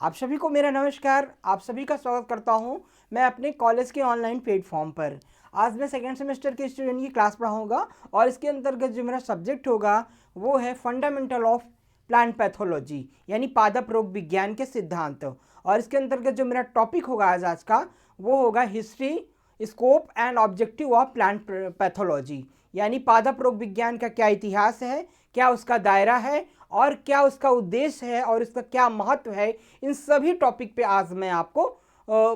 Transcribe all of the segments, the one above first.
आप सभी को मेरा नमस्कार। आप सभी का स्वागत करता हूं मैं अपने कॉलेज के ऑनलाइन प्लेटफॉर्म पर। आज मैं सेकेंड सेमेस्टर के स्टूडेंट की क्लास पढ़ाऊंगा और इसके अंतर्गत जो मेरा सब्जेक्ट होगा वो है फंडामेंटल ऑफ प्लांट पैथोलॉजी, यानी पादप रोग विज्ञान के सिद्धांत। और इसके अंतर्गत जो मेरा टॉपिक होगा आज का वो होगा history, scope and objective of plant pathology, यानी पादप रोग विज्ञान का क्या इतिहास है, क्या उसका दायरा है और क्या उसका उद्देश्य है और इसका क्या महत्व है। इन सभी टॉपिक पे आज मैं आपको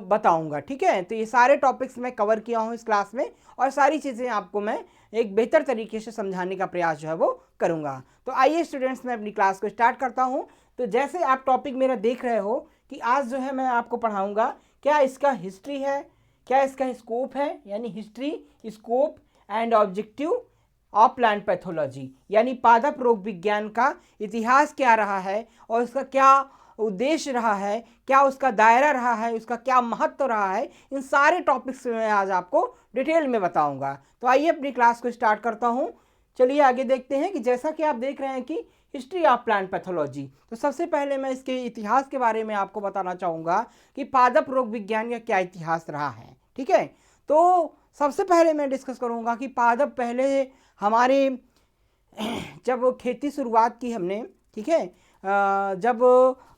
बताऊंगा। ठीक है, तो ये सारे टॉपिक्स मैं कवर किया हूँ इस क्लास में और सारी चीज़ें आपको मैं एक बेहतर तरीके से समझाने का प्रयास जो है वो करूँगा। तो आइए स्टूडेंट्स, मैं अपनी क्लास को स्टार्ट करता हूँ। तो जैसे आप टॉपिक मेरा देख रहे हो कि आज जो है मैं आपको पढ़ाऊँगा क्या इसका हिस्ट्री है, क्या इसका स्कोप है, यानी history, scope and objective of plant pathology, यानी पादप रोग विज्ञान का इतिहास क्या रहा है और उसका क्या उद्देश्य रहा है, क्या उसका दायरा रहा है, उसका क्या महत्व रहा है। इन सारे टॉपिक्स में आज आपको डिटेल में बताऊंगा। तो आइए अपनी क्लास को स्टार्ट करता हूं। चलिए आगे देखते हैं कि जैसा कि आप देख रहे हैं कि हिस्ट्री ऑफ प्लांट पैथोलॉजी, तो सबसे पहले मैं इसके इतिहास के बारे में आपको बताना चाहूँगा कि पादप रोग विज्ञान का क्या इतिहास रहा है। ठीक है, तो सबसे पहले मैं डिस्कस करूँगा कि पादप पहले हमारे जब खेती शुरुआत की हमने, ठीक है, जब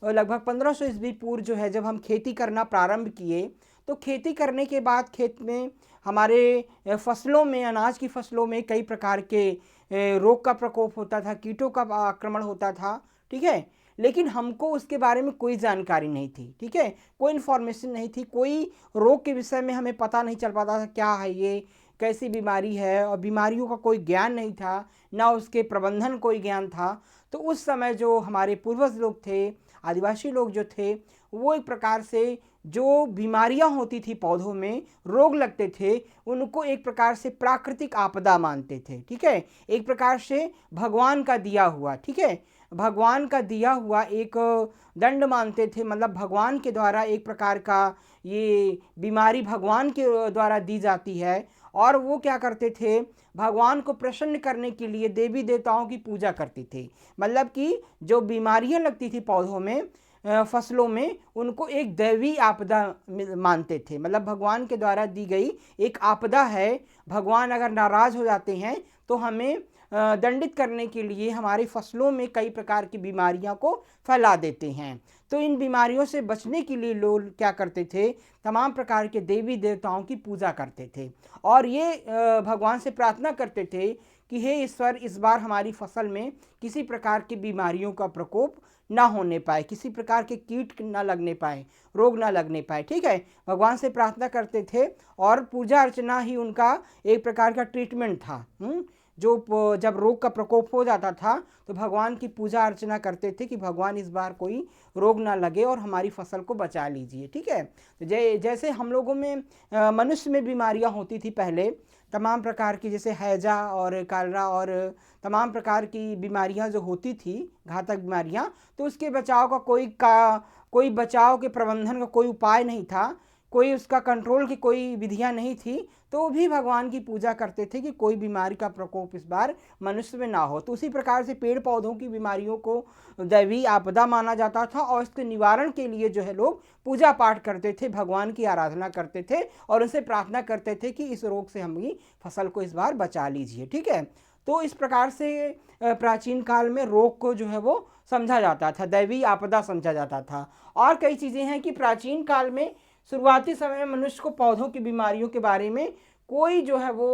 लगभग 1500 ईस्वी पूर्व जो है जब हम खेती करना प्रारंभ किए, तो खेती करने के बाद खेत में हमारे फसलों में, अनाज की फसलों में कई प्रकार के रोग का प्रकोप होता था, कीटों का आक्रमण होता था। ठीक है, लेकिन हमको उसके बारे में कोई जानकारी नहीं थी। ठीक है, कोई इन्फॉर्मेशन नहीं थी, कोई रोग के विषय में हमें पता नहीं चल पाता था क्या है ये, कैसी बीमारी है, और बीमारियों का कोई ज्ञान नहीं था, ना उसके प्रबंधन कोई ज्ञान था। तो उस समय जो हमारे पूर्वज लोग थे, आदिवासी लोग जो थे, वो एक प्रकार से जो बीमारियां होती थी, पौधों में रोग लगते थे, उनको एक प्रकार से प्राकृतिक आपदा मानते थे। ठीक है, एक प्रकार से भगवान का दिया हुआ, ठीक है, भगवान का दिया हुआ एक दंड मानते थे। मतलब भगवान के द्वारा एक प्रकार का ये बीमारी भगवान के द्वारा दी जाती है। और वो क्या करते थे, भगवान को प्रसन्न करने के लिए देवी देवताओं की पूजा करते थे। मतलब कि जो बीमारियां लगती थी पौधों में, फसलों में, उनको एक दैवी आपदा मानते थे। मतलब भगवान के द्वारा दी गई एक आपदा है। भगवान अगर नाराज हो जाते हैं तो हमें दंडित करने के लिए हमारी फसलों में कई प्रकार की बीमारियों को फैला देते हैं। तो इन बीमारियों से बचने के लिए लोग क्या करते थे, तमाम प्रकार के देवी देवताओं की पूजा करते थे और ये भगवान से प्रार्थना करते थे कि हे ईश्वर, इस बार हमारी फसल में किसी प्रकार की बीमारियों का प्रकोप ना होने पाए, किसी प्रकार के कीट ना लगने पाए, रोग ना लगने पाए। ठीक है, भगवान से प्रार्थना करते थे और पूजा अर्चना ही उनका एक प्रकार का ट्रीटमेंट था। जो जब रोग का प्रकोप हो जाता था तो भगवान की पूजा अर्चना करते थे कि भगवान इस बार कोई रोग ना लगे और हमारी फसल को बचा लीजिए। ठीक है, तो जैसे हम लोगों में मनुष्य में बीमारियां होती थी पहले, तमाम प्रकार की, जैसे हैजा और कालरा और तमाम प्रकार की बीमारियां जो होती थी, घातक बीमारियां, तो उसके बचाव का कोई बचाव के प्रबंधन का कोई उपाय नहीं था, कोई उसका कंट्रोल की कोई विधियां नहीं थी। तो भी भगवान की पूजा करते थे कि कोई बीमारी का प्रकोप इस बार मनुष्य में ना हो। तो उसी प्रकार से पेड़ पौधों की बीमारियों को दैवी आपदा माना जाता था और इसके निवारण के लिए जो है लोग पूजा पाठ करते थे, भगवान की आराधना करते थे और उनसे प्रार्थना करते थे कि इस रोग से हमारी फसल को इस बार बचा लीजिए। ठीक है, तो इस प्रकार से प्राचीन काल में रोग को जो है वो समझा जाता था, दैवी आपदा समझा जाता था। और कई चीज़ें हैं कि प्राचीन काल में शुरुआती समय में मनुष्य को पौधों की बीमारियों के बारे में कोई जो है वो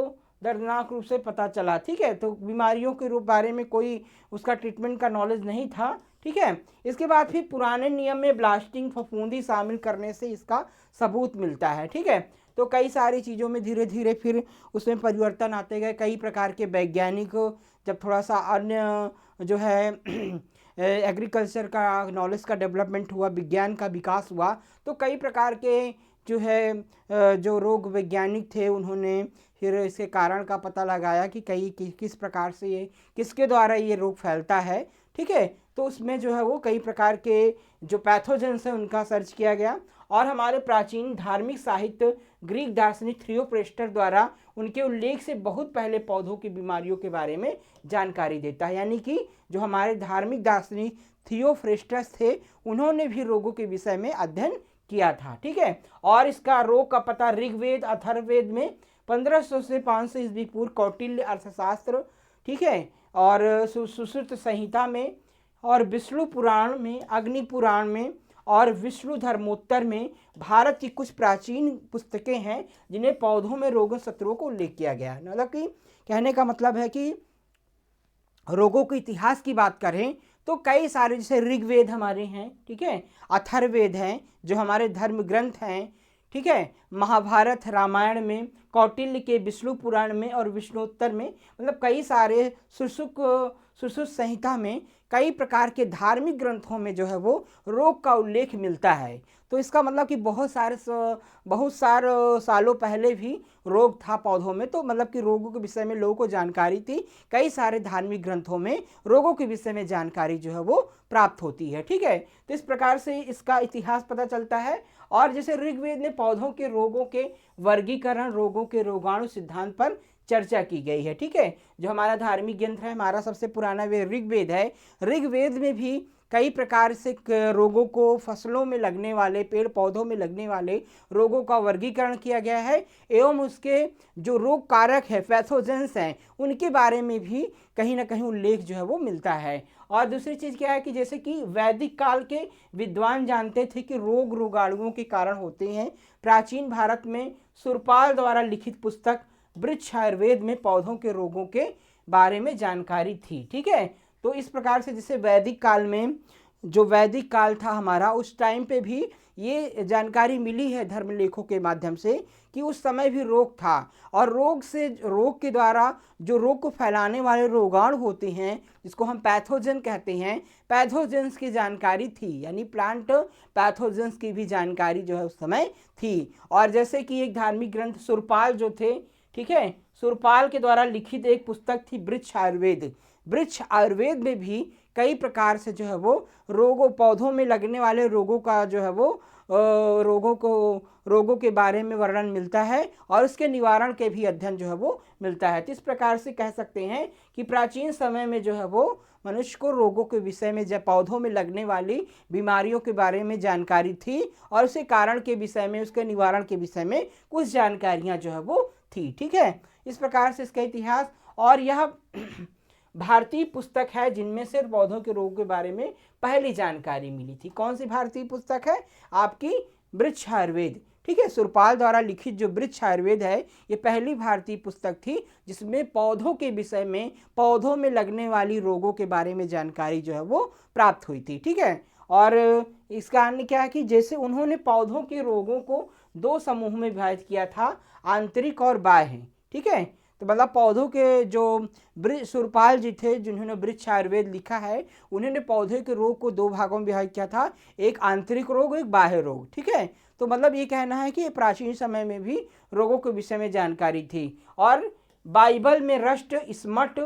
दर्दनाक रूप से पता चला। ठीक है, तो बीमारियों के रूप बारे में कोई उसका ट्रीटमेंट का नॉलेज नहीं था। ठीक है, इसके बाद फिर पुराने नियम में ब्लास्टिंग, फफूंदी शामिल करने से इसका सबूत मिलता है। ठीक है, तो कई सारी चीज़ों में धीरे धीरे फिर उसमें परिवर्तन आते गए। कई प्रकार के वैज्ञानिक, जब थोड़ा सा अन्य जो है एग्रीकल्चर का नॉलेज का डेवलपमेंट हुआ, विज्ञान का विकास हुआ, तो कई प्रकार के जो है जो रोग वैज्ञानिक थे उन्होंने फिर इसके कारण का पता लगाया कि किस प्रकार से ये, किसके द्वारा ये रोग फैलता है। ठीक है, तो उसमें जो है वो कई प्रकार के जो पैथोजेंस हैं उनका सर्च किया गया और हमारे प्राचीन धार्मिक साहित्य ग्रीक दार्शनिक थियोफ्रेस्टर द्वारा उनके उल्लेख से बहुत पहले पौधों की बीमारियों के बारे में जानकारी देता है। यानी कि जो हमारे धार्मिक दार्शनिक थियोफ्रेस्टस थे उन्होंने भी रोगों के विषय में अध्ययन किया था। ठीक है, और इसका रोग का पता ऋग्वेद अथर्ववेद में 1500 से 500 ईस्वी पूर्व कौटिल्य अर्थशास्त्र, ठीक है, और सुश्रुत संहिता में और विष्णु पुराण में, अग्नि पुराण में और विष्णु धर्मोत्तर में भारत की कुछ प्राचीन पुस्तकें हैं जिन्हें पौधों में रोगों शत्रुओं को उल्लेख किया गया है। मतलब कि कहने का मतलब है कि रोगों के इतिहास की बात करें तो कई सारे, जैसे ऋग्वेद हमारे हैं, ठीक है, अथर्ववेद हैं जो हमारे धर्म ग्रंथ हैं, ठीक है, महाभारत रामायण में, कौटिल्य के विष्णु पुराण में और विष्णुत्तर में, मतलब कई सारे सुश्रुत संहिता में कई प्रकार के धार्मिक ग्रंथों में जो है वो रोग का उल्लेख मिलता है। तो इसका मतलब कि बहुत सारे सालों पहले भी रोग था पौधों में, तो मतलब कि रोगों के विषय में लोगों को जानकारी थी। कई सारे धार्मिक ग्रंथों में रोगों के विषय में जानकारी जो है वो प्राप्त होती है। ठीक है, तो इस प्रकार से इसका इतिहास पता चलता है। और जैसे ऋग्वेद में पौधों के रोगों के वर्गीकरण, रोगों के रोगाणु सिद्धांत पर चर्चा की गई है। ठीक है, जो हमारा धार्मिक ग्रंथ है, हमारा सबसे पुराना वे ऋग्वेद है। ऋग्वेद में भी कई प्रकार से रोगों को, फसलों में लगने वाले, पेड़ पौधों में लगने वाले रोगों का वर्गीकरण किया गया है एवं उसके जो रोग कारक है, पैथोजेंस हैं, उनके बारे में भी कहीं ना कहीं उल्लेख जो है वो मिलता है। और दूसरी चीज़ क्या है कि जैसे कि वैदिक काल के विद्वान जानते थे कि रोग रोगाणुओं के कारण होते हैं। प्राचीन भारत में सुरपाल द्वारा लिखित पुस्तक वृक्ष आयुर्वेद में पौधों के रोगों के बारे में जानकारी थी। ठीक है, तो इस प्रकार से जैसे वैदिक काल में, जो वैदिक काल था हमारा, उस टाइम पे भी ये जानकारी मिली है धर्म लेखों के माध्यम से कि उस समय भी रोग था। और रोग के द्वारा जो रोग को फैलाने वाले रोगाणु होते हैं, जिसको हम पैथोजन कहते हैं, पैथोजेंस की जानकारी थी, यानी प्लांट पैथोजेंस की भी जानकारी जो है उस समय थी। और जैसे कि एक धार्मिक ग्रंथ सुरपाल जो थे, ठीक है, सुरपाल के द्वारा लिखित एक पुस्तक थी वृक्ष आयुर्वेद। वृक्ष आयुर्वेद में भी कई प्रकार से जो है वो रोगों, पौधों में लगने वाले रोगों का जो है वो रोगों के बारे में वर्णन मिलता है और उसके निवारण के भी अध्ययन जो है वो मिलता है। तो इस प्रकार से कह सकते हैं कि प्राचीन समय में जो है वो मनुष्य को रोगों के विषय में, जब पौधों में लगने वाली बीमारियों के बारे में जानकारी थी और उसके कारण के विषय में, उसके निवारण के विषय में कुछ जानकारियां जो है वो थी। ठीक है, इस प्रकार से इसका इतिहास। और यह भारतीय पुस्तक है जिनमें से पौधों के रोगों के बारे में पहली जानकारी मिली थी। कौन सी भारतीय पुस्तक है? आपकी वृक्ष आयुर्वेद। ठीक है, सुरपाल द्वारा लिखित जो वृक्ष आयुर्वेद है, ये पहली भारतीय पुस्तक थी जिसमें पौधों के विषय में, पौधों में लगने वाली रोगों के बारे में जानकारी जो है वो प्राप्त हुई थी। ठीक है, और इसका अन्य क्या है कि जैसे उन्होंने पौधों के रोगों को दो समूह में विभाजित किया था, आंतरिक और बाह्य। ठीक है, तो मतलब पौधों के जो सुरपाल जी थे जिन्होंने वृक्ष आयुर्वेद लिखा है, उन्होंने पौधे के रोग को दो भागों में विभाजित किया था, एक आंतरिक रोग, एक बाह्य रोग। ठीक है, तो मतलब ये कहना है कि प्राचीन समय में भी रोगों के विषय में जानकारी थी। और बाइबल में rust, smut,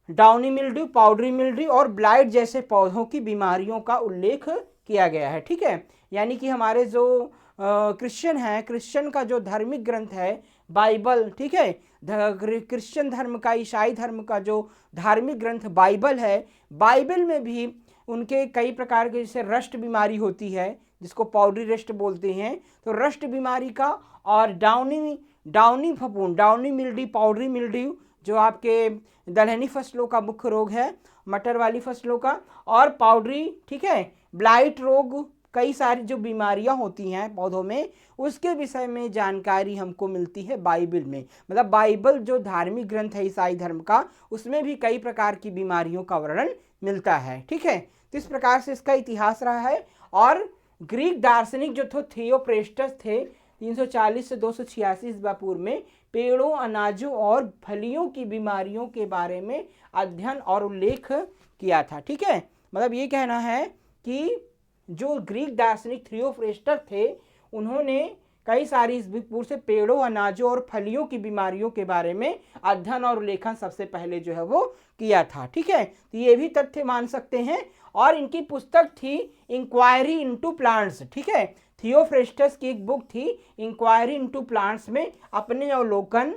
downy mildew, powdery mildew और ब्लाइट जैसे पौधों की बीमारियों का उल्लेख किया गया है। ठीक है, यानी कि हमारे जो क्रिश्चियन है, क्रिश्चियन का जो धार्मिक ग्रंथ है बाइबल, ठीक है, क्रिश्चियन धर्म का, ईसाई धर्म का जो धार्मिक ग्रंथ बाइबल है, बाइबल में भी उनके कई प्रकार के, जैसे रस्ट बीमारी होती है जिसको पाउडरी रस्ट बोलते हैं, तो रस्ट बीमारी का, और डाउनी फफूंद, डाउनी मिल्ड्यू, पाउडरी मिल्ड्यू जो आपके दलहनी फसलों का मुख्य रोग है, मटर वाली फसलों का, और पाउडरी, ठीक है, ब्लाइट रोग, कई सारी जो बीमारियां होती हैं पौधों में, उसके विषय में जानकारी हमको मिलती है बाइबल में। मतलब बाइबल जो धार्मिक ग्रंथ है ईसाई धर्म का, उसमें भी कई प्रकार की बीमारियों का वर्णन मिलता है। ठीक है, तो इस प्रकार से इसका इतिहास रहा है। और ग्रीक दार्शनिक जो थे थियोफ्रेस्टस थे, 340 से 286 ईस्वी पूर्व में पेड़ों, अनाजों और फलियों की बीमारियों के बारे में अध्ययन और उल्लेख किया था। ठीक है, मतलब ये कहना है कि जो ग्रीक दार्शनिक थियोफ्रेस्टस थे, उन्होंने कई सारी ईस्वी पूर्व से पेड़ों, अनाजों और फलियों की बीमारियों के बारे में अध्ययन और उल्लेखन सबसे पहले जो है वो किया था। ठीक है, तो ये भी तथ्य मान सकते हैं। और इनकी पुस्तक थी इंक्वायरी इनटू प्लांट्स। ठीक है, थियोफ्रेस्टस की एक बुक थी इंक्वायरी इनटू प्लांट्स में अपने अवलोकन,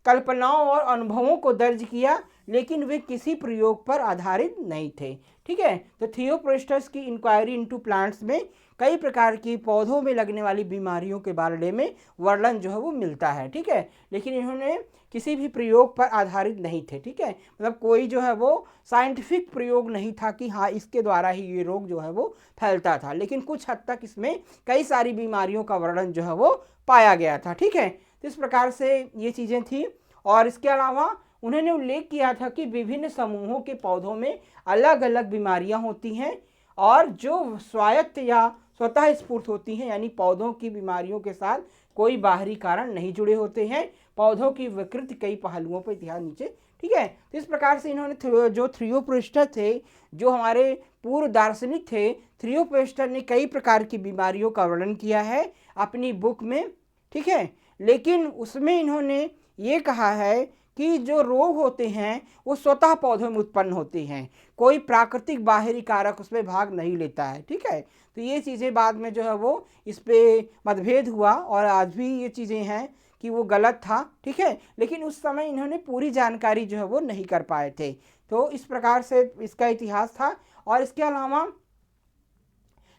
कल्पनाओं और अनुभवों को दर्ज किया, लेकिन वे किसी प्रयोग पर आधारित नहीं थे। ठीक है, तो थियोफ्रेस्टस की इंक्वायरी इनटू प्लांट्स में कई प्रकार की पौधों में लगने वाली बीमारियों के बारे में वर्णन जो है वो मिलता है। ठीक है, लेकिन इन्होंने किसी भी प्रयोग पर आधारित नहीं थे। ठीक है, मतलब कोई जो है वो साइंटिफिक प्रयोग नहीं था कि हाँ इसके द्वारा ही ये रोग जो है वो फैलता था, लेकिन कुछ हद तक इसमें कई सारी बीमारियों का वर्णन जो है वो पाया गया था। ठीक है, तो इस प्रकार से ये चीज़ें थी। और इसके अलावा उन्होंने उल्लेख किया था कि विभिन्न समूहों के पौधों में अलग अलग बीमारियां होती हैं और जो स्वायत्त या स्वतः स्फूर्त होती हैं, यानी पौधों की बीमारियों के साथ कोई बाहरी कारण नहीं जुड़े होते हैं। पौधों की विकृति कई पहलुओं पर ध्यान नीचे। ठीक है, तो इस प्रकार से इन्होंने जो थियोफ्रेस्टस थे, जो हमारे पूर्व दार्शनिक थे, थियोफ्रेस्टस ने कई प्रकार की बीमारियों का वर्णन किया है अपनी बुक में। ठीक है, लेकिन उसमें इन्होंने ये कहा है कि जो रोग होते हैं वो स्वतः पौधों में उत्पन्न होते हैं, कोई प्राकृतिक बाहरी कारक उसमें भाग नहीं लेता है। ठीक है, तो ये चीज़ें बाद में जो है वो इस पे मतभेद हुआ और आज भी ये चीज़ें हैं कि वो गलत था। ठीक है, लेकिन उस समय इन्होंने पूरी जानकारी जो है वो नहीं कर पाए थे। तो इस प्रकार से इसका इतिहास था। और इसके अलावा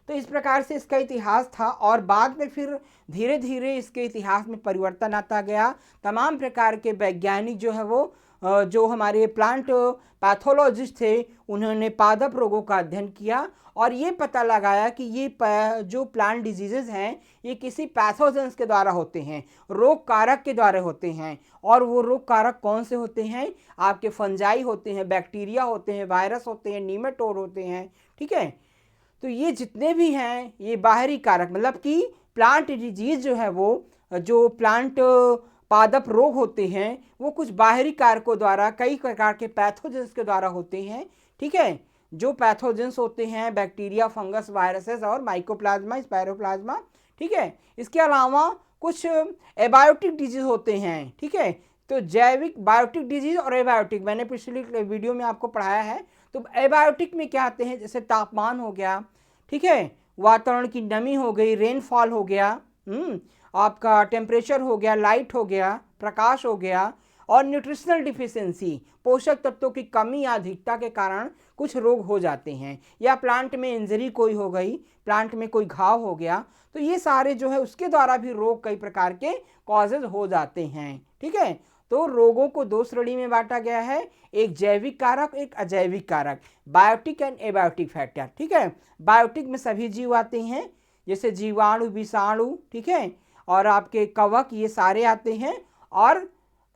तो इस प्रकार से इसका इतिहास था और बाद में फिर धीरे धीरे इसके इतिहास में परिवर्तन आता गया। तमाम प्रकार के वैज्ञानिक जो है वो जो हमारे प्लांट पैथोलॉजिस्ट थे, उन्होंने पादप रोगों का अध्ययन किया और ये पता लगाया कि ये जो प्लांट डिजीजेज हैं ये किसी पैथोजेंस के द्वारा होते हैं, रोग कारक के द्वारा होते हैं। और वो रोग कारक कौन से होते हैं? आपके फंजाई होते हैं, बैक्टीरिया होते हैं, वायरस होते हैं, नीमेटोड होते हैं। ठीक है, तो ये जितने भी हैं ये बाहरी कारक, मतलब कि प्लांट डिजीज जो है वो जो प्लांट पादप रोग होते हैं वो कुछ बाहरी कारकों द्वारा, कई प्रकार के पैथोजेंस के द्वारा होते हैं। ठीक है, जो पैथोजेंस होते हैं बैक्टीरिया, फंगस, वायरसेस और माइकोप्लाज्मा, स्पायरोप्लाज्मा। ठीक है, इसके अलावा कुछ एबायोटिक डिजीज होते हैं। ठीक है, तो जैविक बायोटिक डिजीज और एबायोटिक मैंने पिछली वीडियो में आपको पढ़ाया है। तो एबायोटिक में क्या आते हैं? जैसे तापमान हो गया, ठीक है, वातावरण की नमी हो गई, रेनफॉल हो गया, आपका टेम्परेचर हो गया, लाइट हो गया, प्रकाश हो गया, और न्यूट्रिशनल डिफिशियंसी, पोषक तत्वों की कमी या अधिकता के कारण कुछ रोग हो जाते हैं, या प्लांट में इंजरी कोई हो गई, प्लांट में कोई घाव हो गया, तो ये सारे जो है उसके द्वारा भी रोग कई प्रकार के कॉजेज हो जाते हैं। ठीक है, तो रोगों को दो श्रेणी में बांटा गया है, एक जैविक कारक, एक अजैविक कारक, बायोटिक एंड एबायोटिक फैक्टर। ठीक है, बायोटिक में सभी जीव आते हैं, जैसे जीवाणु, विषाणु, ठीक है, और आपके कवक, ये सारे आते हैं। और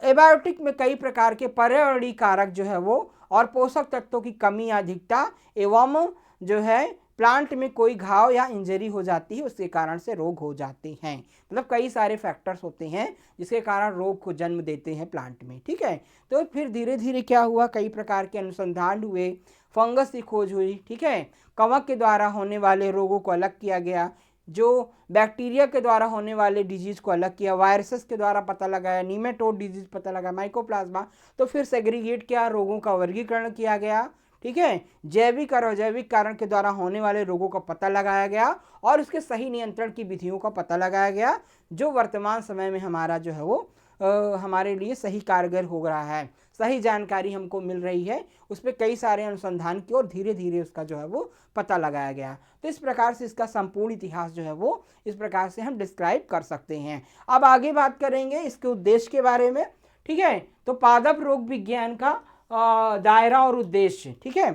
एबायोटिक में कई प्रकार के पर्यावरणीय कारक जो है वो, और पोषक तत्वों की कमी या अधिकता, एवं जो है प्लांट में कोई घाव या इंजरी हो जाती है उसके कारण से रोग हो जाते हैं। मतलब कई सारे फैक्टर्स होते हैं जिसके कारण रोग को जन्म देते हैं प्लांट में। ठीक है, तो फिर धीरे धीरे क्या हुआ, कई प्रकार के अनुसंधान हुए, फंगस की खोज हुई। ठीक है, कवक के द्वारा होने वाले रोगों को अलग किया गया, जो बैक्टीरिया के द्वारा होने वाले डिजीज को अलग किया, वायरसेस के द्वारा पता लगाया, नीमेटोड डिजीज पता लगा, माइकोप्लाज्मा, तो फिर सेग्रीगेट किया, रोगों का वर्गीकरण किया गया। ठीक है, जैविक और अजैविक कारण के द्वारा होने वाले रोगों का पता लगाया गया और उसके सही नियंत्रण की विधियों का पता लगाया गया, जो वर्तमान समय में हमारा जो है वो हमारे लिए सही कारगर हो रहा है। सही जानकारी हमको मिल रही है, उस पर कई सारे अनुसंधान किए और धीरे धीरे उसका जो है वो पता लगाया गया। तो इस प्रकार से इसका संपूर्ण इतिहास जो है वो इस प्रकार से हम डिस्क्राइब कर सकते हैं। अब आगे बात करेंगे इसके उद्देश्य के बारे में। ठीक है, तो पादप रोग विज्ञान का दायरा और उद्देश्य। ठीक है,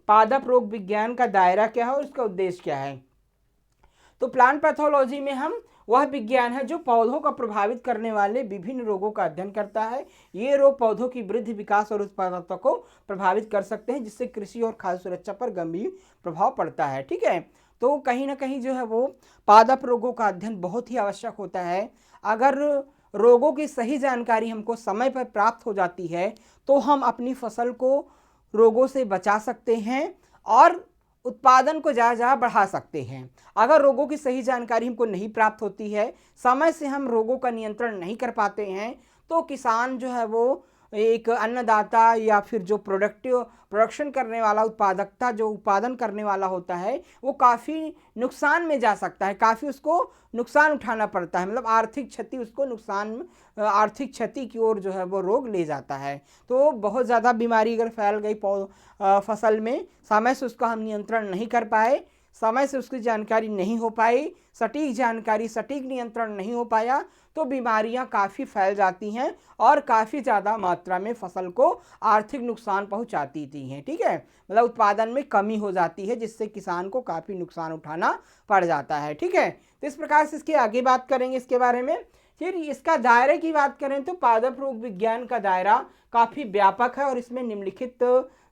पादप रोग विज्ञान का दायरा क्या है और उसका उद्देश्य क्या है? तो प्लांट पैथोलॉजी में हम वह विज्ञान है जो पौधों को प्रभावित करने वाले विभिन्न रोगों का अध्ययन करता है। ये रोग पौधों की वृद्धि, विकास और उत्पादकता को प्रभावित कर सकते हैं, जिससे कृषि और खाद्य सुरक्षा पर गंभीर प्रभाव पड़ता है। ठीक है, तो कहीं ना कहीं जो है वो पादप रोगों का अध्ययन बहुत ही आवश्यक होता है। अगर रोगों की सही जानकारी हमको समय पर प्राप्त हो जाती है तो हम अपनी फसल को रोगों से बचा सकते हैं और उत्पादन को ज़्यादा बढ़ा सकते हैं। अगर रोगों की सही जानकारी हमको नहीं प्राप्त होती है, समय से हम रोगों का नियंत्रण नहीं कर पाते हैं, तो किसान जो है वो एक अन्नदाता या फिर जो प्रोडक्शन करने वाला, उत्पादकता जो उत्पादन करने वाला होता है, वो काफ़ी नुकसान में जा सकता है, काफ़ी उसको नुकसान उठाना पड़ता है, मतलब आर्थिक क्षति उसको आर्थिक क्षति की ओर जो है वो रोग ले जाता है। तो बहुत ज़्यादा बीमारी अगर फैल गई फसल में, समय से उसका हम नियंत्रण नहीं कर पाए, समय से उसकी जानकारी नहीं हो पाई, सटीक जानकारी, सटीक नियंत्रण नहीं हो पाया, तो बीमारियां काफ़ी फैल जाती हैं और काफ़ी ज़्यादा मात्रा में फसल को आर्थिक नुकसान पहुंचाती थी हैं। ठीक है, मतलब उत्पादन में कमी हो जाती है, जिससे किसान को काफ़ी नुकसान उठाना पड़ जाता है। ठीक है, तो इस प्रकार से इसकी आगे बात करेंगे इसके बारे में। फिर इसका दायरे की बात करें तो पादप रोग विज्ञान का दायरा काफ़ी व्यापक है और इसमें निम्नलिखित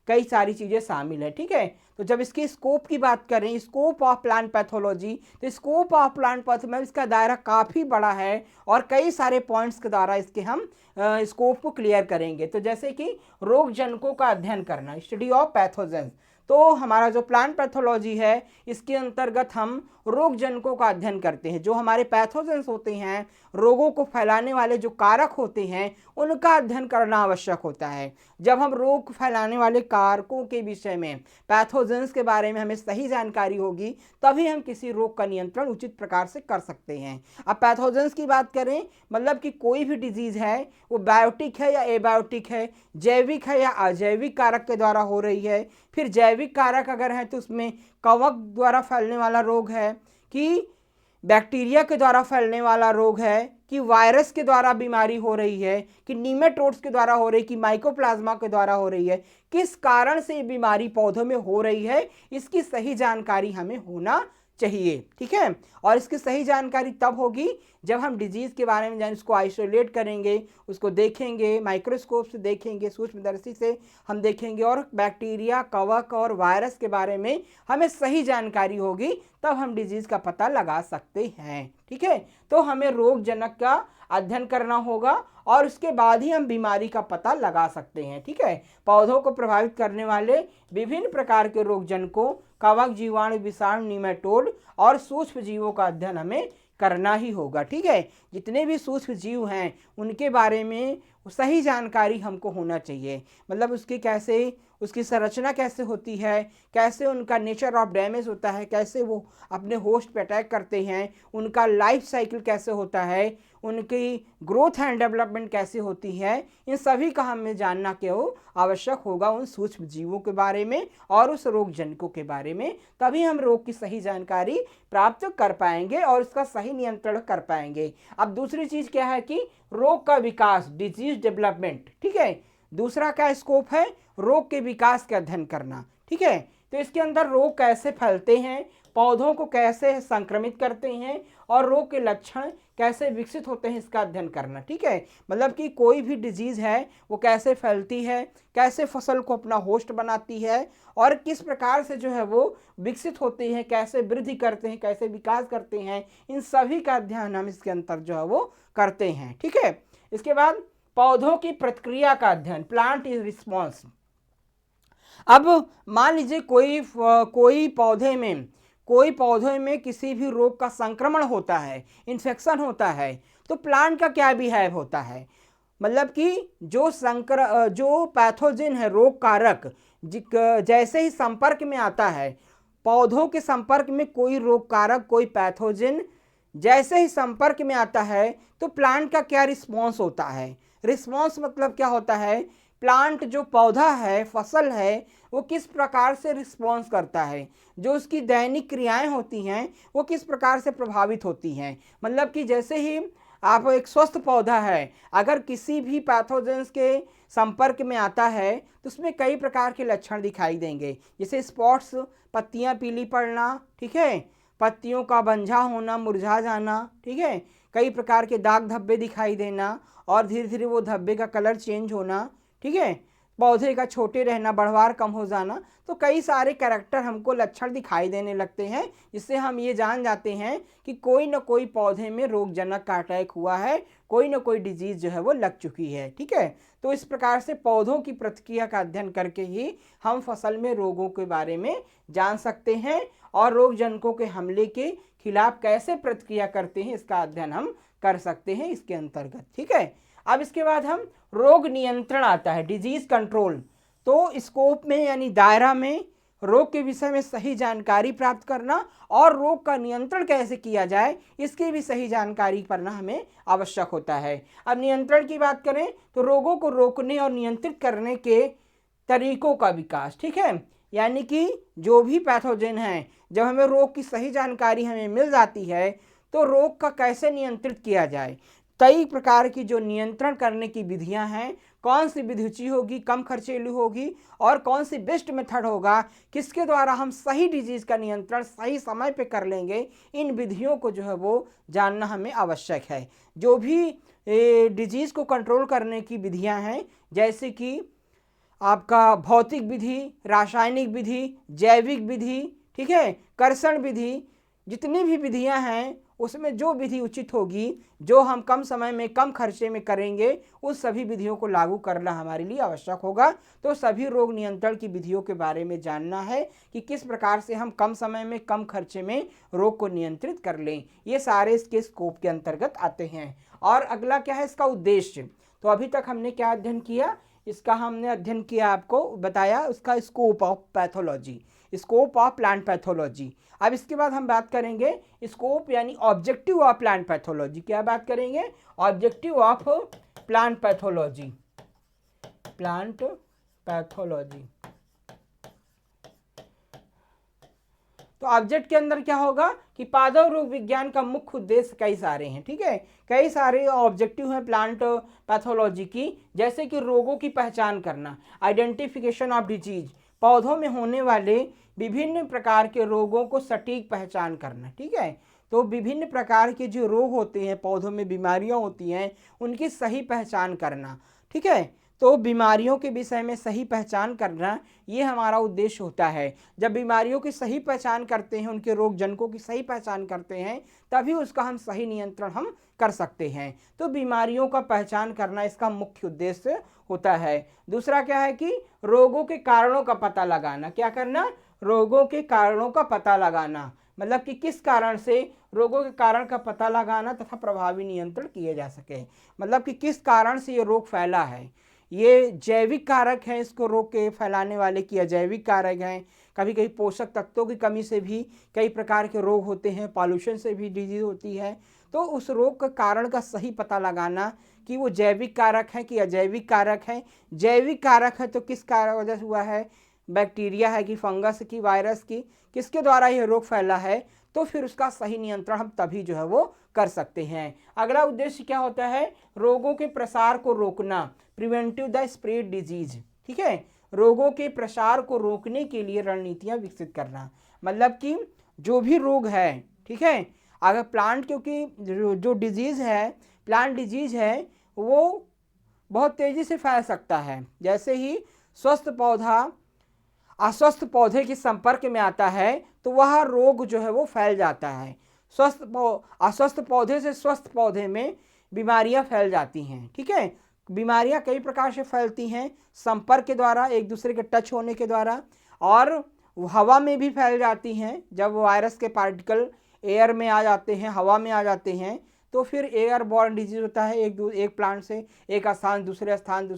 कई सारी चीज़ें शामिल है। ठीक है, तो जब इसके स्कोप की बात करें, स्कोप ऑफ प्लांट पैथोलॉजी, तो स्कोप ऑफ प्लांट पैथोलॉजी इसका दायरा काफ़ी बड़ा है और कई सारे पॉइंट्स के द्वारा इसके हम स्कोप को क्लियर करेंगे। तो जैसे कि रोग जनकों का अध्ययन करना, स्टडी ऑफ पैथोजेंस, तो हमारा जो प्लांट पैथोलॉजी है इसके अंतर्गत हम रोग जनकों का अध्ययन करते हैं। जो हमारे पैथोजेंस होते हैं, रोगों को फैलाने वाले जो कारक होते हैं, उनका अध्ययन करना आवश्यक होता है। जब हम रोग फैलाने वाले कारकों के विषय में, पैथोजेंस के बारे में हमें सही जानकारी होगी, तभी हम किसी रोग का नियंत्रण उचित प्रकार से कर सकते हैं। अब पैथोजेंस की बात करें, मतलब कि कोई भी डिजीज़ है वो बायोटिक है या एबायोटिक है, जैविक है या अजैविक कारक के द्वारा हो रही है। फिर जैविक कारक अगर है तो उसमें कवक द्वारा फैलने वाला रोग है, कि बैक्टीरिया के द्वारा फैलने वाला रोग है, कि वायरस के द्वारा बीमारी हो रही है, कि नीमेटोड्स के द्वारा हो रही, कि माइकोप्लाज्मा के द्वारा हो रही है, किस कारण से ये बीमारी पौधों में हो रही है, इसकी सही जानकारी हमें होना चाहिए। ठीक है, और इसकी सही जानकारी तब होगी जब हम डिजीज़ के बारे में जान, उसको आइसोलेट करेंगे, उसको देखेंगे, माइक्रोस्कोप से देखेंगे, सूक्ष्मदर्शी से हम देखेंगे, और बैक्टीरिया, कवक और वायरस के बारे में हमें सही जानकारी होगी, तब हम डिजीज़ का पता लगा सकते हैं। ठीक है, तो हमें रोग जनक का अध्ययन करना होगा और उसके बाद ही हम बीमारी का पता लगा सकते हैं। ठीक है, पौधों को प्रभावित करने वाले विभिन्न प्रकार के रोग जनकों, कवक, जीवाणु, विषाणु, नीमेटोड और सूक्ष्म जीवों का अध्ययन हमें करना ही होगा। ठीक है, जितने भी सूक्ष्म जीव हैं उनके बारे में सही जानकारी हमको होना चाहिए, मतलब उसकी संरचना कैसे होती है, कैसे उनका नेचर ऑफ डैमेज होता है, कैसे वो अपने होस्ट पे अटैक करते हैं, उनका लाइफ साइकिल कैसे होता है, उनकी ग्रोथ एंड डेवलपमेंट कैसे होती है, इन सभी का हमें जानना क्यों आवश्यक होगा, उन सूक्ष्म जीवों के बारे में और उस रोग जनकों के बारे में। तभी हम रोग की सही जानकारी प्राप्त कर पाएंगे और इसका सही नियंत्रण कर पाएंगे। अब दूसरी चीज़ क्या है कि रोग का विकास, डिजीज डेवलपमेंट। ठीक है, दूसरा क्या स्कोप है, रोग के विकास का अध्ययन करना। ठीक है, तो इसके अंदर रोग कैसे फैलते हैं, पौधों को कैसे संक्रमित करते हैं और रोग के लक्षण कैसे विकसित होते हैं, इसका अध्ययन करना। ठीक है, मतलब कि कोई भी डिजीज़ है वो कैसे फैलती है, कैसे फसल को अपना होस्ट बनाती है और किस प्रकार से जो है वो विकसित होते हैं, कैसे वृद्धि करते हैं, कैसे विकास करते हैं, इन सभी का अध्ययन हम इसके अंतर जो है वो करते हैं। ठीक है, इसके बाद पौधों की प्रतिक्रिया का अध्ययन, प्लांट इज रिस्पॉन्स। अब मान लीजिए कोई पौधे में किसी भी रोग का संक्रमण होता है, इन्फेक्शन होता है, तो प्लांट का क्या बिहेव होता है, मतलब कि जो पैथोजन है, रोग कारक, जैसे ही संपर्क में आता है, पौधों के संपर्क में कोई रोग कारक, कोई पैथोजन जैसे ही संपर्क में आता है, तो प्लांट का क्या रिस्पॉन्स होता है। रिस्पॉन्स मतलब क्या होता है, प्लांट जो पौधा है, फसल है, वो किस प्रकार से रिस्पॉन्स करता है, जो उसकी दैनिक क्रियाएं होती हैं वो किस प्रकार से प्रभावित होती हैं। मतलब कि जैसे ही आप एक स्वस्थ पौधा है, अगर किसी भी पैथोजेंस के संपर्क में आता है तो उसमें कई प्रकार के लक्षण दिखाई देंगे, जैसे स्पॉट्स, पत्तियां पीली पड़ना, ठीक है, पत्तियों का बंझा होना, मुरझा जाना, ठीक है, कई प्रकार के दाग धब्बे दिखाई देना और धीरे धीरे वो धब्बे का कलर चेंज होना, ठीक है, पौधे का छोटे रहना, बढ़वार कम हो जाना। तो कई सारे कैरेक्टर हमको लक्षण दिखाई देने लगते हैं, जिससे हम ये जान जाते हैं कि कोई ना कोई पौधे में रोगजनक का अटैक हुआ है, कोई ना कोई डिजीज़ जो है वो लग चुकी है। ठीक है, तो इस प्रकार से पौधों की प्रतिक्रिया का अध्ययन करके ही हम फसल में रोगों के बारे में जान सकते हैं और रोगजनकों के हमले के खिलाफ कैसे प्रतिक्रिया करते हैं, इसका अध्ययन हम कर सकते हैं इसके अंतर्गत। ठीक है, अब इसके बाद हम रोग नियंत्रण आता है, डिजीज कंट्रोल। तो स्कोप में यानी दायरा में रोग के विषय में सही जानकारी प्राप्त करना और रोग का नियंत्रण कैसे किया जाए इसकी भी सही जानकारी करना हमें आवश्यक होता है। अब नियंत्रण की बात करें तो रोगों को रोकने और नियंत्रित करने के तरीकों का विकास, ठीक है, यानी कि जो भी पैथोजन है, जब हमें रोग की सही जानकारी हमें मिल जाती है तो रोग का कैसे नियंत्रित किया जाए, कई प्रकार की जो नियंत्रण करने की विधियां हैं, कौन सी विधि उचित होगी, कम खर्चीली होगी और कौन सी बेस्ट मेथड होगा, किसके द्वारा हम सही डिजीज का नियंत्रण सही समय पे कर लेंगे, इन विधियों को जो है वो जानना हमें आवश्यक है। जो भी डिजीज को कंट्रोल करने की विधियां हैं, जैसे कि आपका भौतिक विधि, रासायनिक विधि, जैविक विधि, ठीक है, कर्षण विधि, जितनी भी विधियां हैं उसमें जो विधि उचित होगी, जो हम कम समय में कम खर्चे में करेंगे, उस सभी विधियों को लागू करना हमारे लिए आवश्यक होगा। तो सभी रोग नियंत्रण की विधियों के बारे में जानना है कि किस प्रकार से हम कम समय में कम खर्चे में रोग को नियंत्रित कर लें, ये सारे इसके स्कोप के अंतर्गत आते हैं। और अगला क्या है इसका उद्देश्य। तो अभी तक हमने क्या अध्ययन किया, इसका हमने अध्ययन किया, आपको बताया उसका scope of pathology, scope of plant pathology. अब इसके बाद हम बात करेंगे स्कोप यानी ऑब्जेक्टिव ऑफ प्लांट पैथोलॉजी। क्या बात करेंगे, objective of plant pathology, plant pathology. तो ऑब्जेक्ट के अंदर क्या होगा कि पादप रोग विज्ञान का मुख्य उद्देश्य कई सारे हैं, ठीक है, कई सारे ऑब्जेक्टिव हैं प्लांट पैथोलॉजी की, जैसे कि रोगों की पहचान करना, आइडेंटिफिकेशन ऑफ डिजीज, पौधों में होने वाले विभिन्न प्रकार के रोगों को सटीक पहचान करना, ठीक है। तो विभिन्न प्रकार के जो रोग होते हैं, पौधों में बीमारियां होती हैं, उनकी सही पहचान करना, ठीक है। तो बीमारियों के विषय में सही पहचान करना ये हमारा उद्देश्य होता है। जब बीमारियों की सही पहचान करते हैं, उनके रोग जनकों की सही पहचान करते हैं, तभी उसका हम सही नियंत्रण हम कर सकते हैं। तो बीमारियों का पहचान करना इसका मुख्य उद्देश्य होता है। दूसरा क्या है कि रोगों के कारणों का पता लगाना। क्या करना, रोगों के कारणों का पता लगाना, मतलब कि किस कारण से रोगों के कारण का पता लगाना तथा प्रभावी नियंत्रण किए जा सके, मतलब कि किस कारण से ये रोग फैला है। ये जैविक कारक हैं इसको रोग के फैलाने वाले कि अजैविक कारक हैं। कभी कभी पोषक तत्वों की कमी से भी कई प्रकार के रोग होते हैं, पॉल्यूशन से भी डिजीज होती है। तो उस रोग का कारण का सही पता लगाना कि वो जैविक कारक है कि अजैविक कारक है। जैविक कारक है तो किस कारण वजह से हुआ है, बैक्टीरिया है कि फंगस की, वायरस की, किसके द्वारा यह रोग फैला है, तो फिर उसका सही नियंत्रण हम तभी जो है वो कर सकते हैं। अगला उद्देश्य क्या होता है, रोगों के प्रसार को रोकना, प्रिवेंटिव द स्प्रेड डिजीज, ठीक है, रोगों के प्रसार को रोकने के लिए रणनीतियां विकसित करना। मतलब कि जो भी रोग है, ठीक है, अगर प्लांट, क्योंकि जो डिजीज है, प्लांट डिजीज है, वो बहुत तेजी से फैल सकता है। जैसे ही स्वस्थ पौधा अस्वस्थ पौधे के संपर्क में आता है तो वह रोग जो है वो फैल जाता है। अस्वस्थ पौधे से स्वस्थ पौधे में बीमारियां फैल जाती हैं, ठीक है। बीमारियां कई प्रकार से फैलती हैं, संपर्क के द्वारा, एक दूसरे के टच होने के द्वारा, और हवा में भी फैल जाती हैं। जब वायरस के पार्टिकल एयर में आ जाते हैं, हवा में आ जाते हैं, तो फिर एयर बॉर्न डिजीज होता है, एक प्लांट से एक स्थान दूसरे स्थान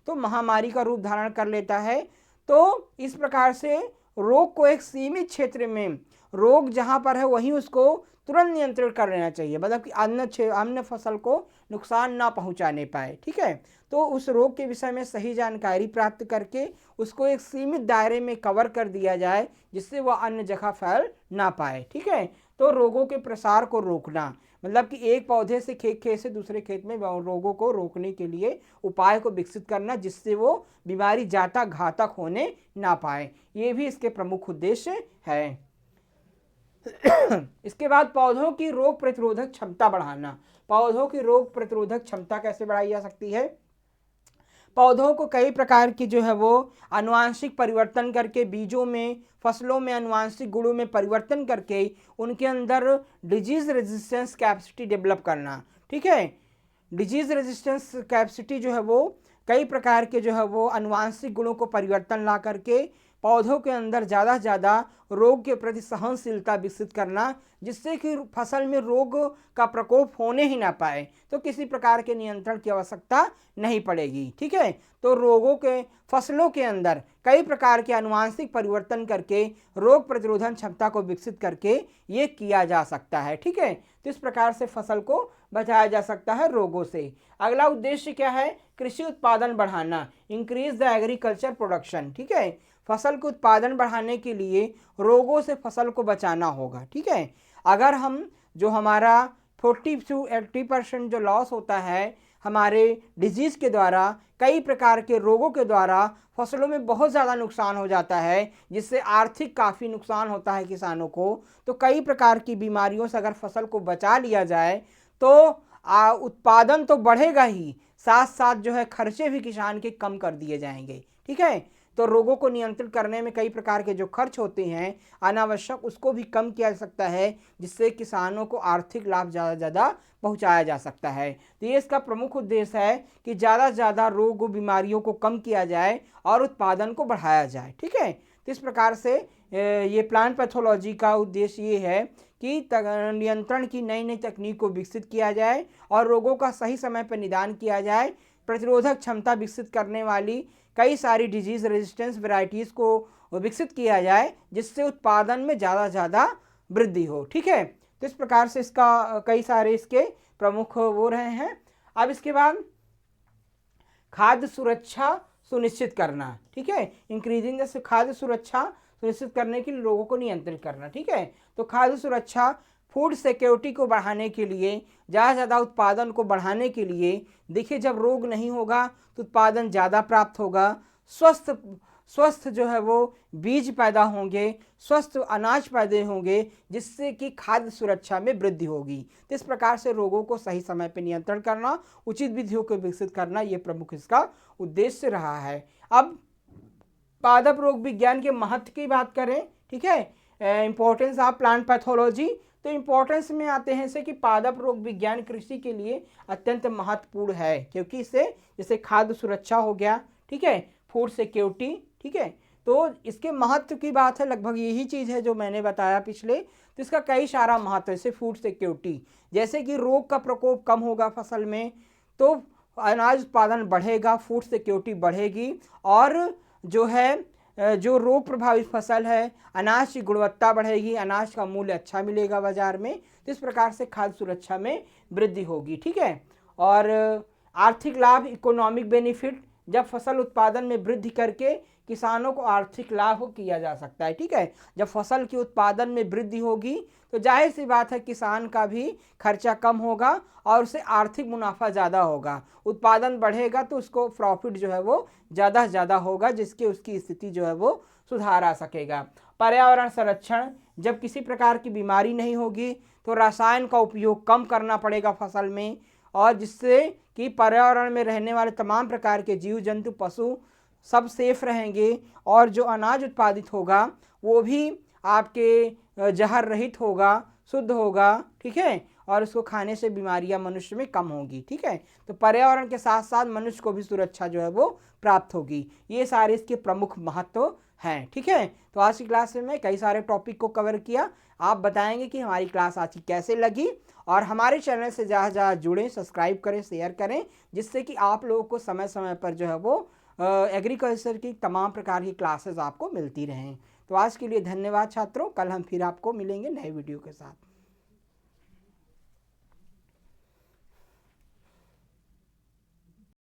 तो महामारी का रूप धारण कर लेता है। तो इस प्रकार से रोग को एक सीमित क्षेत्र में, रोग जहां पर है वहीं उसको तुरंत नियंत्रण कर लेना चाहिए, मतलब कि अन्य फसल को नुकसान ना पहुंचाने पाए, ठीक है। तो उस रोग के विषय में सही जानकारी प्राप्त करके उसको एक सीमित दायरे में कवर कर दिया जाए जिससे वह अन्य जगह फैल ना पाए, ठीक है। तो रोगों के प्रसार को रोकना, मतलब कि एक पौधे से खेत से दूसरे खेत में रोगों को रोकने के लिए उपाय को विकसित करना जिससे वो बीमारी ज़्यादा घातक होने ना पाए, ये भी इसके प्रमुख उद्देश्य है। इसके बाद पौधों की रोग प्रतिरोधक क्षमता बढ़ाना। पौधों की रोग प्रतिरोधक क्षमता कैसे बढ़ाई जा सकती है, पौधों को कई प्रकार की जो है वो आनुवांशिक परिवर्तन करके, बीजों में, फसलों में आनुवांशिक गुणों में परिवर्तन करके उनके अंदर डिजीज रेजिस्टेंस कैपेसिटी डेवलप करना, ठीक है। डिजीज रेजिस्टेंस कैपेसिटी जो है वो कई प्रकार के जो है वो आनुवांशिक गुणों को परिवर्तन ला करके पौधों के अंदर ज़्यादा से ज़्यादा रोग के प्रति सहनशीलता विकसित करना, जिससे कि फसल में रोग का प्रकोप होने ही ना पाए, तो किसी प्रकार के नियंत्रण की आवश्यकता नहीं पड़ेगी। ठीक है, तो रोगों के फसलों के अंदर कई प्रकार के आनुवांशिक परिवर्तन करके रोग प्रतिरोधन क्षमता को विकसित करके ये किया जा सकता है। ठीक है, तो इस प्रकार से फसल को बचाया जा सकता है रोगों से। अगला उद्देश्य क्या है? कृषि उत्पादन बढ़ाना, इंक्रीज द एग्रीकल्चर प्रोडक्शन। ठीक है, फसल के उत्पादन बढ़ाने के लिए रोगों से फसल को बचाना होगा। ठीक है, अगर हम जो हमारा 40 to 80% जो लॉस होता है हमारे डिजीज़ के द्वारा, कई प्रकार के रोगों के द्वारा फसलों में बहुत ज़्यादा नुकसान हो जाता है, जिससे आर्थिक काफ़ी नुकसान होता है किसानों को। तो कई प्रकार की बीमारियों से अगर फसल को बचा लिया जाए तो उत्पादन तो बढ़ेगा ही, साथ साथ जो है खर्चे भी किसान के कम कर दिए जाएंगे। ठीक है, तो रोगों को नियंत्रित करने में कई प्रकार के जो खर्च होते हैं अनावश्यक, उसको भी कम किया जा सकता है, जिससे किसानों को आर्थिक लाभ ज़्यादा से ज़्यादा पहुँचाया जा सकता है। तो ये इसका प्रमुख उद्देश्य है कि ज़्यादा से ज़्यादा रोग बीमारियों को कम किया जाए और उत्पादन को बढ़ाया जाए। ठीक है, तो इस प्रकार से ये प्लांट पैथोलॉजी का उद्देश्य ये है कि नियंत्रण की नई नई तकनीक को विकसित किया जाए और रोगों का सही समय पर निदान किया जाए, प्रतिरोधक क्षमता विकसित करने वाली कई सारी डिजीज़ रेजिस्टेंस वैरायटीज़ को विकसित किया जाए, जिससे उत्पादन में ज़्यादा वृद्धि हो। ठीक है, तो इस प्रकार से इसका कई सारे इसके प्रमुख वो रहे हैं। अब इसके बाद खाद्य सुरक्षा सुनिश्चित करना। ठीक है, इंक्रीजिंग द खाद्य सुरक्षा सुनिश्चित करने के लिए लोगों को नियंत्रित करना। ठीक है, तो खाद्य सुरक्षा फूड सिक्योरिटी को बढ़ाने के लिए, ज़्यादा से ज़्यादा उत्पादन को बढ़ाने के लिए, देखिए जब रोग नहीं होगा तो उत्पादन ज़्यादा प्राप्त होगा, स्वस्थ जो है वो बीज पैदा होंगे, स्वस्थ अनाज पैदा होंगे, जिससे कि खाद्य सुरक्षा में वृद्धि होगी। तो इस प्रकार से रोगों को सही समय पर नियंत्रण करना, उचित विधियों को विकसित करना, ये प्रमुख इसका उद्देश्य रहा है। अब पादप रोग विज्ञान के महत्व की बात करें, ठीक है, इंपॉर्टेंस ऑफ प्लांट पैथोलॉजी, तो इंपॉर्टेंस में आते हैं से कि पादप रोग विज्ञान कृषि के लिए अत्यंत महत्वपूर्ण है, क्योंकि इससे जैसे खाद्य सुरक्षा हो गया, ठीक है, फूड सिक्योरिटी, ठीक है, तो इसके महत्व की बात है, लगभग यही चीज़ है जो मैंने बताया पिछले। तो इसका कई सारा महत्व है, जैसे फूड सिक्योरिटी, जैसे कि रोग का प्रकोप कम होगा फसल में तो अनाज उत्पादन बढ़ेगा, फूड सिक्योरिटी बढ़ेगी, और जो है जो रोग प्रभावित फसल है अनाज की गुणवत्ता बढ़ेगी, अनाज का मूल्य अच्छा मिलेगा बाजार में। तो इस प्रकार से खाद्य सुरक्षा में वृद्धि होगी। ठीक है, और आर्थिक लाभ, इकोनॉमिक बेनिफिट, जब फसल उत्पादन में वृद्धि करके किसानों को आर्थिक लाभ किया जा सकता है। ठीक है, जब फसल के उत्पादन में वृद्धि होगी तो जाहिर सी बात है किसान का भी खर्चा कम होगा और उसे आर्थिक मुनाफा ज़्यादा होगा। उत्पादन बढ़ेगा तो उसको प्रॉफिट जो है वो ज़्यादा से ज़्यादा होगा, जिसके उसकी स्थिति जो है वो सुधार आ सकेगा। पर्यावरण संरक्षण, जब किसी प्रकार की बीमारी नहीं होगी तो रसायन का उपयोग कम करना पड़ेगा फसल में, और जिससे कि पर्यावरण में रहने वाले तमाम प्रकार के जीव जंतु पशु सब सेफ रहेंगे, और जो अनाज उत्पादित होगा वो भी आपके जहर रहित होगा, शुद्ध होगा। ठीक है, और उसको खाने से बीमारियां मनुष्य में कम होगी। ठीक है, तो पर्यावरण के साथ साथ मनुष्य को भी सुरक्षा जो है वो प्राप्त होगी। ये सारे इसके प्रमुख महत्व हैं। ठीक है, तो आज की क्लास में मैं कई सारे टॉपिक को कवर किया। आप बताएंगे कि हमारी क्लास आज की कैसे लगी, और हमारे चैनल से ज़्यादा जुड़ें, सब्सक्राइब करें, शेयर करें, जिससे कि आप लोगों को समय समय पर जो है वो एग्रीकल्चर की तमाम प्रकार की क्लासेस आपको मिलती रहें। तो आज के लिए धन्यवाद छात्रों, कल हम फिर आपको मिलेंगे नए वीडियो के साथ।